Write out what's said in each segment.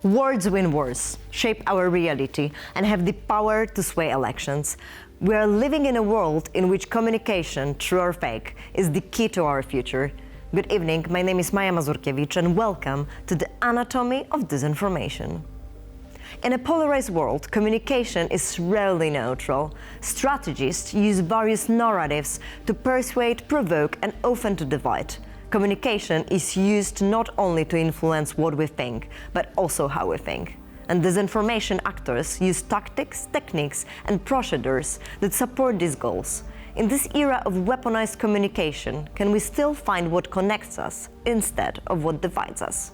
Words win wars, shape our reality, and have the power to sway elections. We are living in a world in which communication, true or fake, is the key to our future. Good evening, my name is Maia Mazurkiewicz, and welcome to the Anatomy of Disinformation. In a polarized world, communication is rarely neutral. Strategists use various narratives to persuade, provoke, and often to divide. Communication is used not only to influence what we think, but also how we think. And disinformation actors use tactics, techniques, and procedures that support these goals. In this era of weaponized communication, can we still find what connects us instead of what divides us?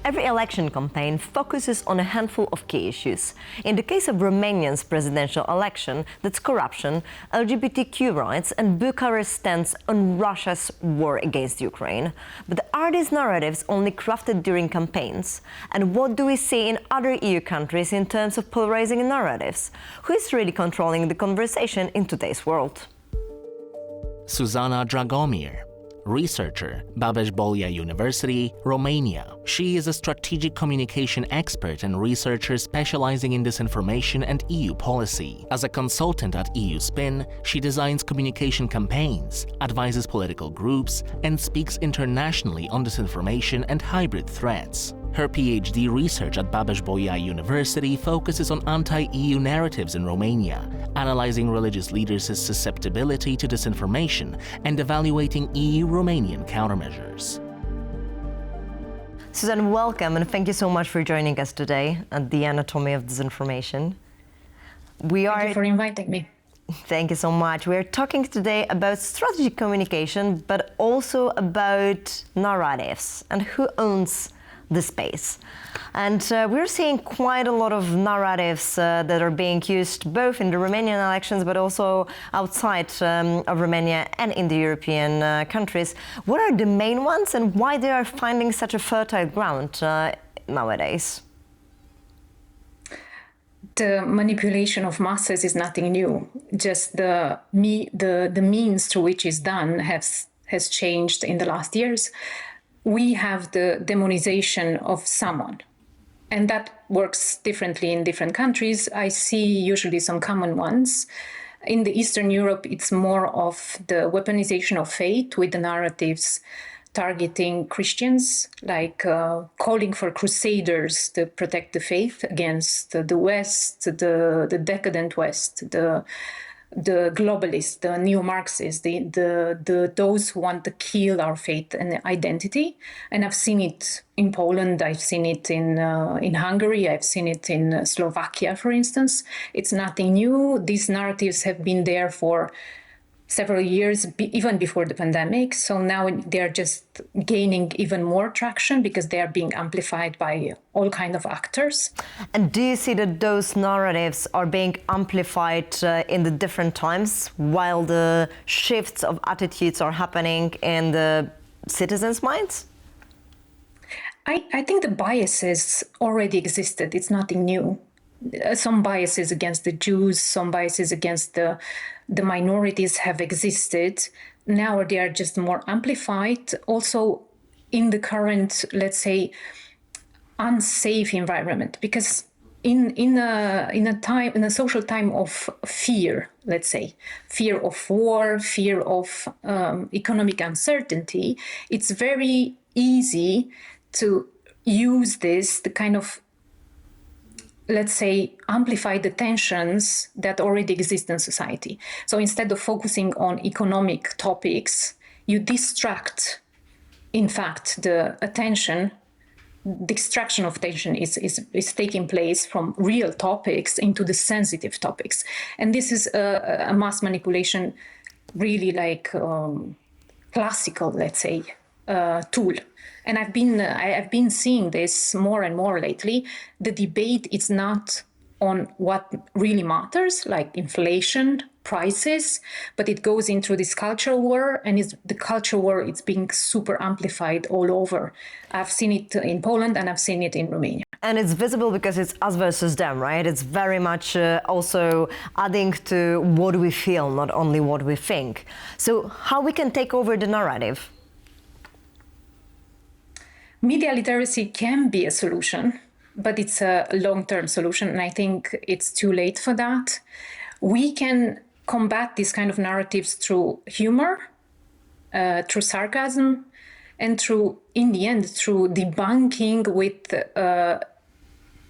Every election campaign focuses on a handful of key issues. In the case of Romania's presidential election, that's corruption, LGBTQ rights, and Bucharest's stance on Russia's war against Ukraine. But are these narratives only crafted during campaigns? And what do we see in other EU countries in terms of polarizing narratives? Who is really controlling the conversation in today's world? Zuzana Dragomir, researcher, Babeș-Bolyai University, Romania. She is a strategic communication expert and researcher specializing in disinformation and EU policy. As a consultant at EU Spin, she designs communication campaigns, advises political groups, and speaks internationally on disinformation and hybrid threats. Her PhD research at Babeș-Bolyai University focuses on anti-EU narratives in Romania, analyzing religious leaders' susceptibility to disinformation and evaluating EU-Romanian countermeasures. Susan, welcome, and thank you so much for joining us today at the Anatomy of Disinformation. Thank you for inviting me. Thank you so much. We're talking today about strategic communication, but also about narratives and who owns the space. And we're seeing quite a lot of narratives that are being used both in the Romanian elections but also outside of Romania and in the European countries. What are the main ones and why they are finding such a fertile ground nowadays? The manipulation of masses is nothing new. Just the means through which it's done has changed in the last years. We have the demonization of someone, and that works differently in different countries. I see usually some common ones. In the Eastern Europe, it's more of the weaponization of faith with the narratives targeting Christians, like calling for crusaders to protect the faith against the West, the decadent West, the globalists, the neo-Marxists, those who want to kill our faith and identity. And I've seen it in Poland, I've seen it in Hungary, I've seen it in Slovakia, for instance. It's nothing new. These narratives have been there for several years, even before the pandemic. So now they're just gaining even more traction because they are being amplified by all kinds of actors. And do you see that those narratives are being amplified in the different times while the shifts of attitudes are happening in the citizens' minds? I think the biases already existed. It's nothing new. Some biases against the Jews, some biases against the minorities have existed. Now they are just more amplified. Also in the current, let's say, unsafe environment, because in a social time of fear, let's say, fear of war, fear of economic uncertainty, it's very easy to use this to kind of, let's say, amplify the tensions that already exist in society. So instead of focusing on economic topics, you distract, in fact, the attention. The extraction of attention is taking place from real topics into the sensitive topics. And this is a mass manipulation, really like classical, let's say, tool. And I've been seeing this more and more lately. The debate is not on what really matters, like inflation, prices, but it goes into this culture war, and the culture war is being super amplified all over. I've seen it in Poland and I've seen it in Romania. And it's visible because it's us versus them, right? It's very much also adding to what we feel, not only what we think. So how we can take over the narrative? Media literacy can be a solution, but it's a long-term solution, and I think it's too late for that. We can combat these kind of narratives through humor, through sarcasm, and in the end, through debunking with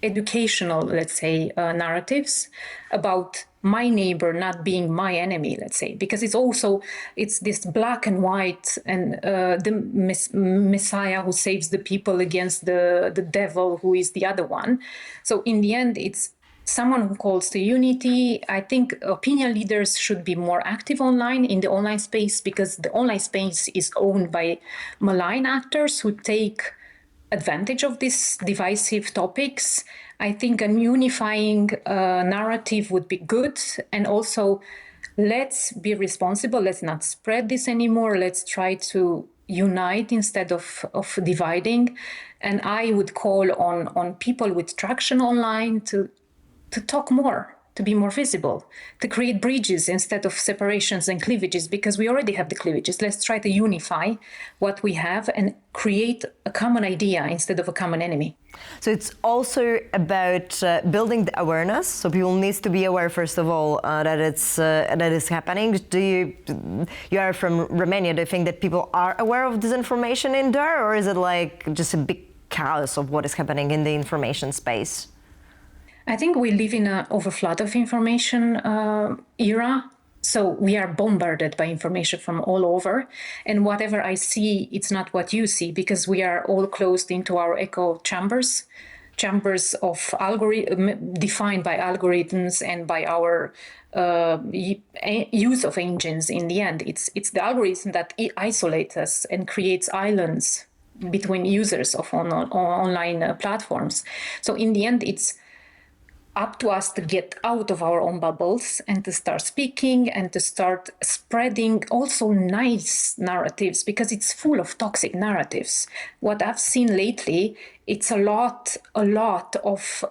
educational, let's say, narratives about my neighbor not being my enemy, let's say, because it's this black and white, and the Messiah who saves the people against the devil who is the other one. So in the end, it's someone who calls to unity. I think opinion leaders should be more active online, in the online space, because the online space is owned by malign actors who take advantage of these divisive topics. I think a unifying narrative would be good. And also, let's be responsible. Let's not spread this anymore. Let's try to unite instead of dividing. And I would call on people with traction online to talk more, to be more visible, to create bridges instead of separations and cleavages, because we already have the cleavages. Let's try to unify what we have and create a common idea instead of a common enemy. So it's also about building the awareness. So people need to be aware, first of all, that is happening. You are from Romania. Do you think that people are aware of disinformation in there, or is it like just a big chaos of what is happening in the information space? I think we live in an overflood of information era. So we are bombarded by information from all over. And whatever I see, it's not what you see, because we are all closed into our echo chambers of defined by algorithms and by our use of engines. In the end, it's the algorithm that isolates us and creates islands between users of online platforms. So in the end, it's up to us to get out of our own bubbles and to start speaking and to start spreading also nice narratives, because it's full of toxic narratives. What I've seen lately, it's a lot of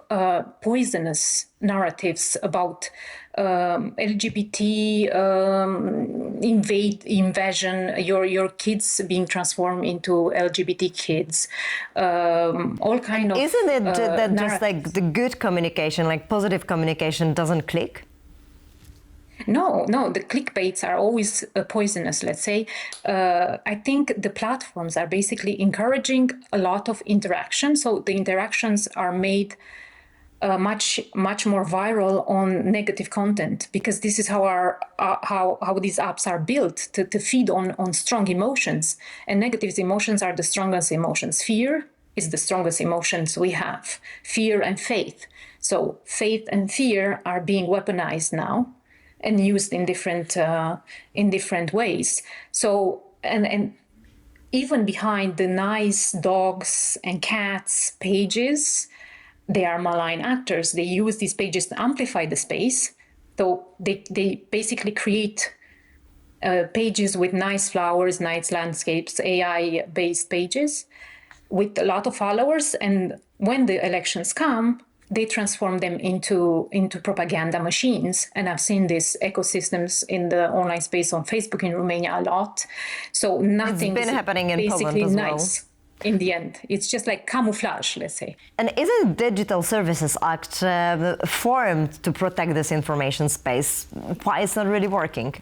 poisonous narratives about LGBT invasion, your kids being transformed into LGBT kids, all kind of. Isn't it that just like the good communication, like positive communication, doesn't click? No, the clickbaits are always poisonous, let's say. I think the platforms are basically encouraging a lot of interaction. So the interactions are made much more viral on negative content, because this is how these apps are built to feed on strong emotions, and negative emotions are the strongest emotions. Fear is the strongest emotions we have. Fear and faith. So faith and fear are being weaponized now and used in different ways. So and even behind the nice dogs and cats pages, they are malign actors. They use these pages to amplify the space. So they basically create pages with nice flowers, nice landscapes, AI-based pages with a lot of followers. And when the elections come, they transform them into propaganda machines. And I've seen these ecosystems in the online space on Facebook in Romania a lot. So nothing. It's been happening in Poland as well. Nice. In the end, it's just like camouflage, let's say. And isn't Digital Services Act formed to protect this information space? Why it's not really working?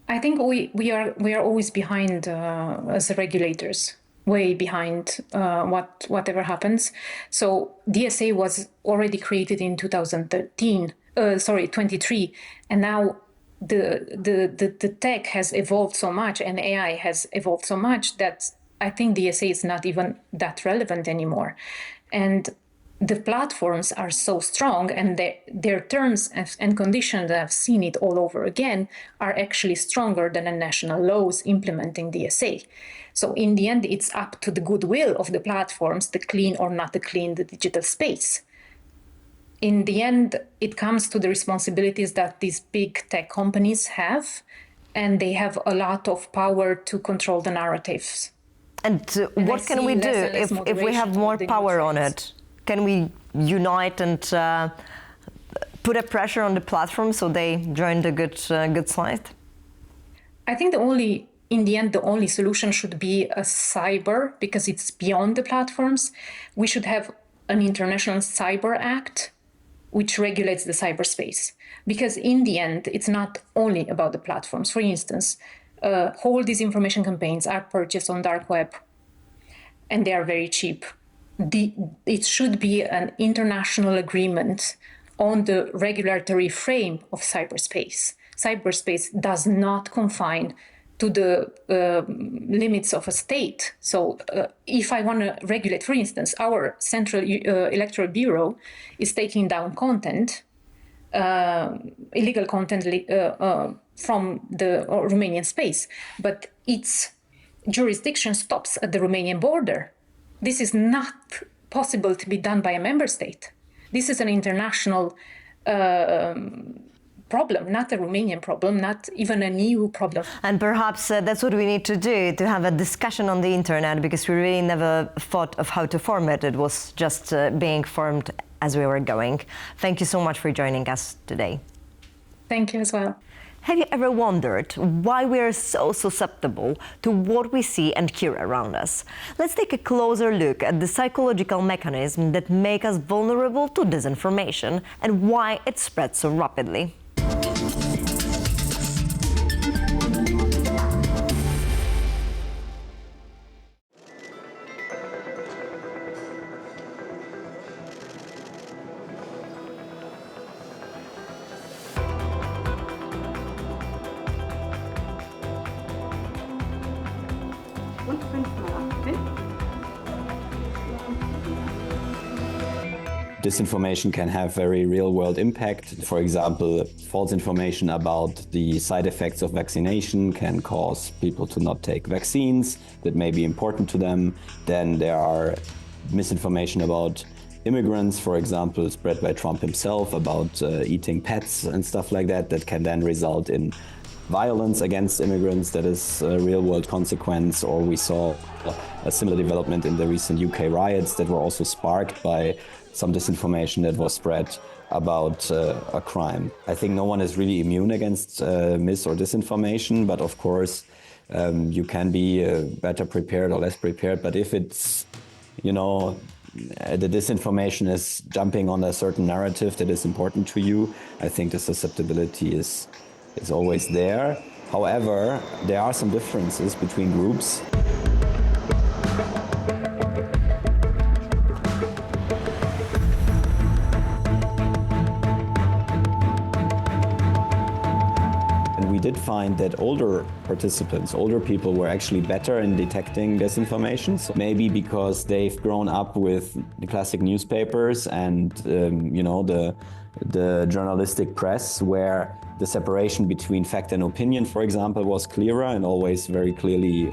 I think we are always behind as regulators, way behind whatever happens. So DSA was already created in 2023, and now the tech has evolved so much and AI has evolved so much that I think DSA is not even that relevant anymore. And the platforms are so strong, and their terms and conditions, I've seen it all over again, are actually stronger than the national laws implementing DSA. So in the end, it's up to the goodwill of the platforms to clean or not to clean the digital space. In the end, it comes to the responsibilities that these big tech companies have, and they have a lot of power to control the narratives. And what can we do if we have more power on it? Can we unite and put a pressure on the platform so they join the good side? I think the only in the end, the only solution should be a cyber, because it's beyond the platforms. We should have an international cyber act which regulates the cyberspace. Because in the end, it's not only about the platforms. For instance, whole disinformation campaigns are purchased on dark web, and they are very cheap. It should be an international agreement on the regulatory frame of cyberspace. Cyberspace does not confine to the limits of a state. So if I want to regulate, for instance, our Central Electoral Bureau is taking down content, illegal content from the Romanian space, but its jurisdiction stops at the Romanian border. This is not possible to be done by a member state. This is an international problem, not a Romanian problem, not even an EU problem. And perhaps that's what we need to do, to have a discussion on the internet, because we really never thought of how to form it. It was just being formed as we were going. Thank you so much for joining us today. Thank you as well. Have you ever wondered why we are so susceptible to what we see and hear around us? Let's take a closer look at the psychological mechanisms that make us vulnerable to disinformation and why it spreads so rapidly. Disinformation can have very real-world impact. For example, false information about the side effects of vaccination can cause people to not take vaccines that may be important to them. Then there are misinformation about immigrants, for example, spread by Trump himself about eating pets and stuff like that, that can then result in violence against immigrants. That is a real-world consequence. Or we saw a similar development in the recent UK riots that were also sparked by some disinformation that was spread about a crime. I think no one is really immune against mis or disinformation, but of course you can be better prepared or less prepared. But if it's, the disinformation is jumping on a certain narrative that is important to you, I think the susceptibility is always there. However, there are some differences between groups. We did find that older participants, older people, were actually better in detecting disinformation. So maybe because they've grown up with the classic newspapers and the journalistic press, where the separation between fact and opinion, for example, was clearer and always very clearly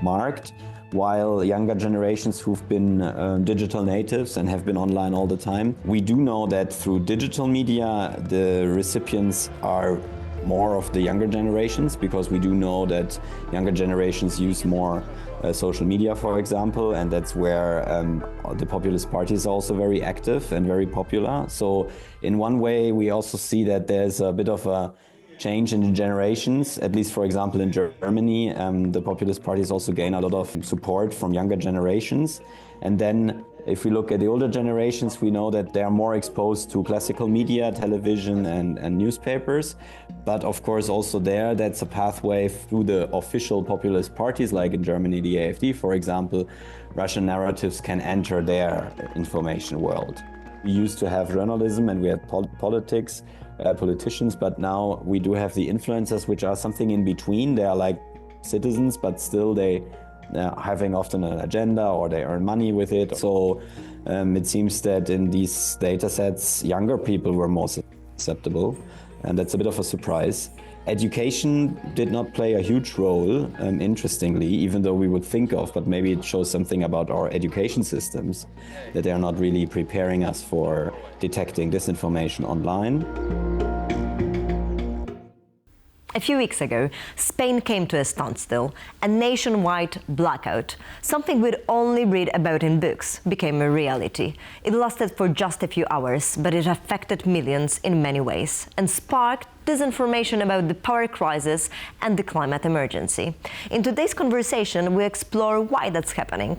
marked. While younger generations who've been digital natives and have been online all the time, we do know that through digital media, the recipients are more of the younger generations, because we do know that younger generations use more social media, for example, and that's where the populist party is also very active and very popular. So in one way, we also see that there's a bit of a change in the generations. At least, for example, in Germany, the populist parties also gain a lot of support from younger generations. And then if we look at the older generations, we know that they are more exposed to classical media, television and newspapers. But of course also there, that's a pathway through the official populist parties, like in Germany, the AfD, for example. Russian narratives can enter their information world. We used to have journalism and we had politics, politicians, but now we do have the influencers, which are something in between. They are like citizens, but still they having often an agenda, or they earn money with it. So it seems that in these data sets, younger people were more susceptible, and that's a bit of a surprise. Education did not play a huge role, interestingly, even though we would think of, but maybe it shows something about our education systems, that they are not really preparing us for detecting disinformation online. A few weeks ago, Spain came to a standstill. A nationwide blackout, something we'd only read about in books, became a reality. It lasted for just a few hours, but it affected millions in many ways and sparked disinformation about the power crisis and the climate emergency. In today's conversation, we explore why that's happening.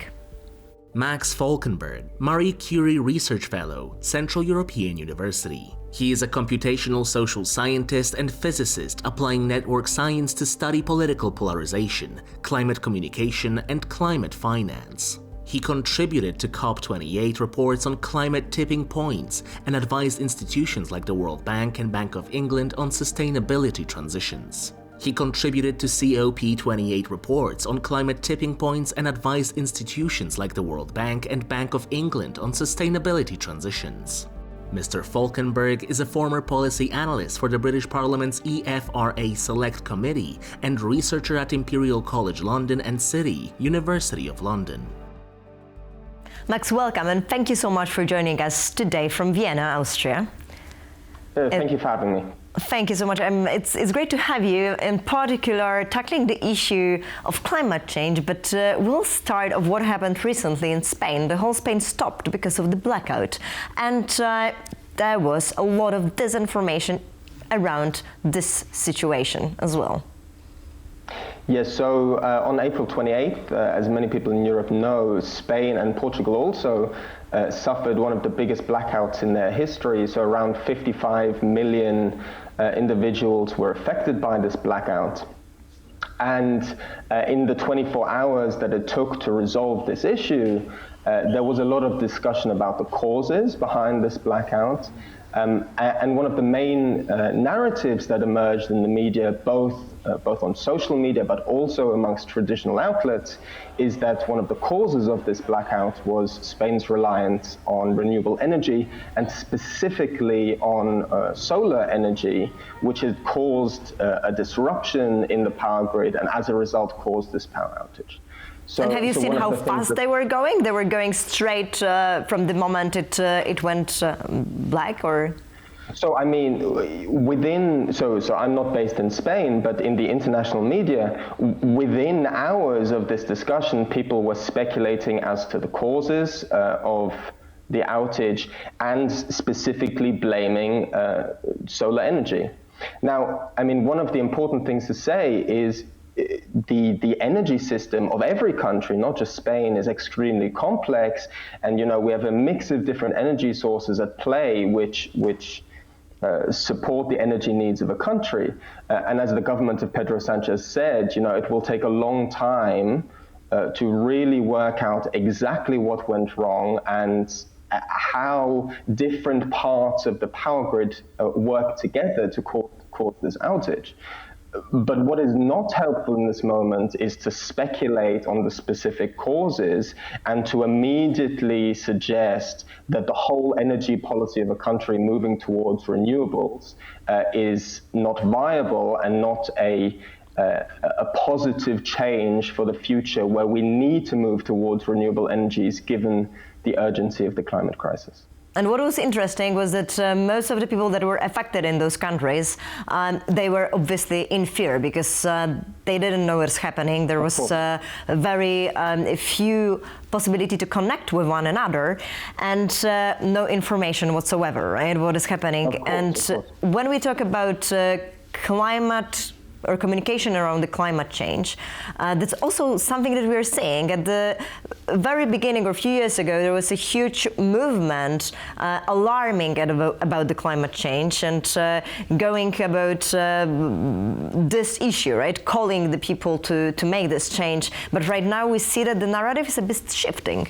Max Falkenberg, Marie Curie Research Fellow, Central European University. He is a computational social scientist and physicist applying network science to study political polarization, climate communication, and climate finance. He contributed to COP28 reports on climate tipping points and advised institutions like the World Bank and Bank of England on sustainability transitions. He contributed to COP28 reports on climate tipping points and advised institutions like the World Bank and Bank of England on sustainability transitions. Mr. Falkenberg is a former policy analyst for the British Parliament's EFRA Select Committee and researcher at Imperial College London and City, University of London. Max, welcome, and thank you so much for joining us today from Vienna, Austria. Thank you for having me. Thank you so much. It's great to have you, in particular, tackling the issue of climate change, but we'll start of what happened recently in Spain. The whole Spain stopped because of the blackout, and there was a lot of disinformation around this situation as well. Yes, so on April 28th, as many people in Europe know, Spain and Portugal also suffered one of the biggest blackouts in their history. So around 55 million individuals were affected by this blackout. And in the 24 hours that it took to resolve this issue, there was a lot of discussion about the causes behind this blackout. And one of the main narratives that emerged in the media, both on social media but also amongst traditional outlets, is that one of the causes of this blackout was Spain's reliance on renewable energy, and specifically on solar energy, which had caused a disruption in the power grid and as a result caused this power outage. So, and have you seen how fast they were going? They were going straight from the moment it went black, or? So I mean, so I'm not based in Spain, but in the international media, within hours of this discussion, people were speculating as to the causes of the outage and specifically blaming solar energy. Now, I mean, one of the important things to say is the energy system of every country, not just Spain, is extremely complex, and we have a mix of different energy sources at play which support the energy needs of a country. And as the government of Pedro Sanchez said, it will take a long time to really work out exactly what went wrong and how different parts of the power grid work together to cause this outage. But what is not helpful in this moment is to speculate on the specific causes and to immediately suggest that the whole energy policy of a country moving towards renewables is not viable and not a positive change for the future, where we need to move towards renewable energies given the urgency of the climate crisis. And what was interesting was that most of the people that were affected in those countries, they were obviously in fear because they didn't know what's happening. There was very few possibility to connect with one another and no information whatsoever, right? What is happening? And when we talk about climate or communication around the climate change, that's also something that we're seeing. At the very beginning, or a few years ago, there was a huge movement alarming about the climate change and going about this issue, right? Calling the people to make this change. But right now we see that the narrative is a bit shifting.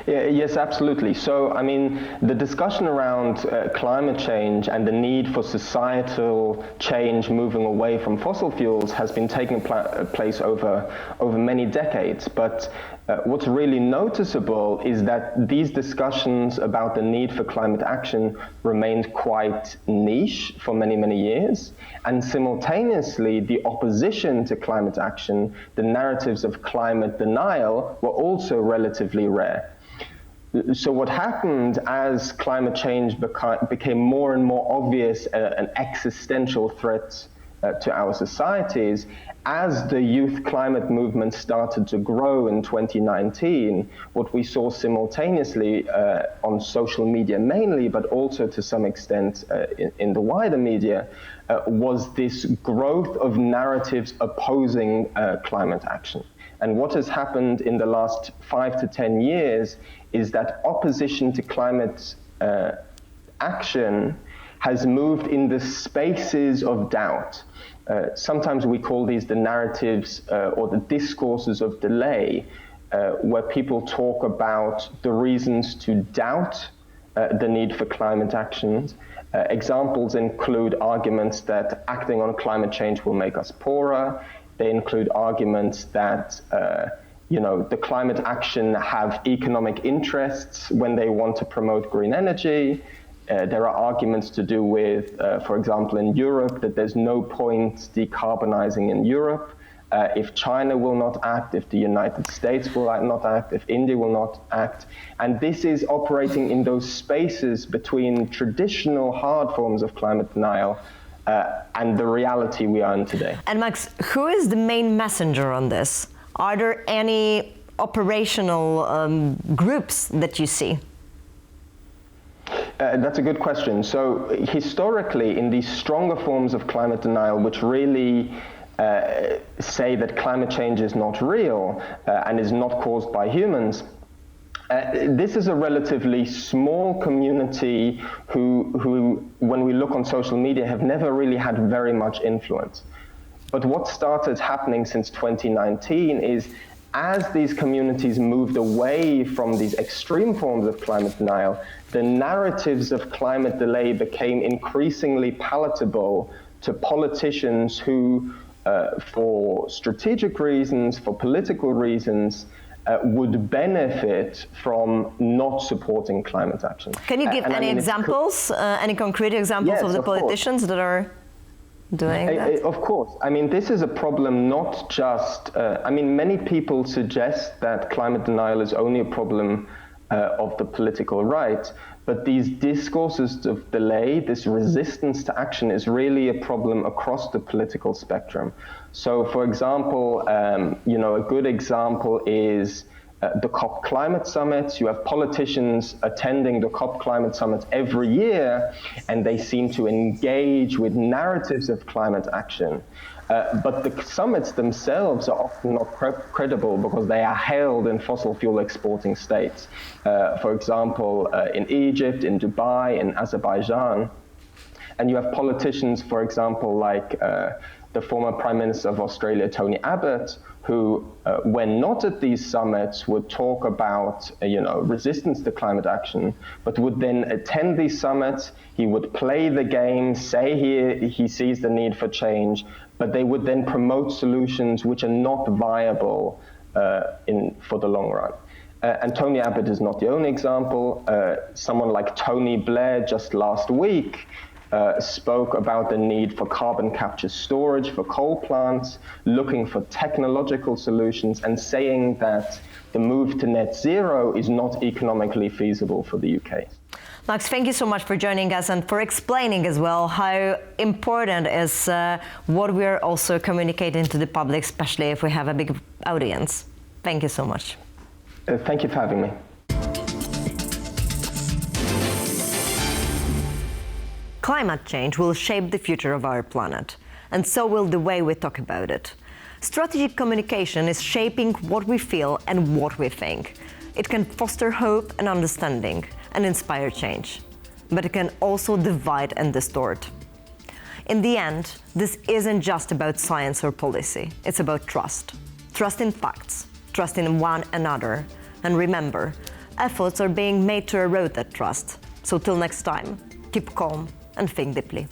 Yes, absolutely. So, I mean, the discussion around climate change and the need for societal change moving away from fossil fuels has been taking place over many decades. But what's really noticeable is that these discussions about the need for climate action remained quite niche for many, many years. And simultaneously, the opposition to climate action, the narratives of climate denial, were also relatively rare. So what happened as climate change became more and more obvious, an existential threat to our societies. As the youth climate movement started to grow in 2019, what we saw simultaneously on social media mainly, but also to some extent in the wider media, was this growth of narratives opposing climate action. And what has happened in the last 5 to 10 years is that opposition to climate action has moved in the spaces of doubt. Sometimes we call these the narratives or the discourses of delay, where people talk about the reasons to doubt the need for climate actions. Examples include arguments that acting on climate change will make us poorer. They include arguments that the climate action have economic interests when they want to promote green energy. There are arguments to do with, for example, in Europe, that there's no point decarbonizing in Europe if China will not act, if the United States will not act, if India will not act. And this is operating in those spaces between traditional hard forms of climate denial and the reality we are in today. And Max, who is the main messenger on this? Are there any operational groups that you see? That's a good question. So historically, in these stronger forms of climate denial, which really say that climate change is not real and is not caused by humans, this is a relatively small community who, when we look on social media, have never really had very much influence. But what started happening since 2019 is, as these communities moved away from these extreme forms of climate denial, the narratives of climate delay became increasingly palatable to politicians who, for strategic reasons, for political reasons, would benefit from not supporting climate action. Can you give any examples, any concrete examples of the politicians that are doing that? Of course. I mean, this is a problem not just, many people suggest that climate denial is only a problem of the political right, but these discourses of delay, this resistance to action, is really a problem across the political spectrum. So, for example, a good example is the COP climate summits. You have politicians attending the COP climate summit every year, and they seem to engage with narratives of climate action. But the summits themselves are often not credible because they are held in fossil fuel exporting states. For example, in Egypt, in Dubai, in Azerbaijan. And you have politicians, for example, like the former Prime Minister of Australia, Tony Abbott, who, when not at these summits, would talk about, resistance to climate action, but would then attend these summits. He would play the game, say he sees the need for change, but they would then promote solutions which are not viable for the long run. And Tony Abbott is not the only example. Someone like Tony Blair just last week spoke about the need for carbon capture storage for coal plants, looking for technological solutions, and saying that the move to net zero is not economically feasible for the UK. Max, thank you so much for joining us and for explaining as well how important is what we're also communicating to the public, especially if we have a big audience. Thank you so much. Thank you for having me. Climate change will shape the future of our planet, and so will the way we talk about it. Strategic communication is shaping what we feel and what we think. It can foster hope and understanding and inspire change, but it can also divide and distort. In the end, this isn't just about science or policy, it's about trust. Trust in facts, trust in one another, and remember, efforts are being made to erode that trust. So till next time, keep calm and think deeply.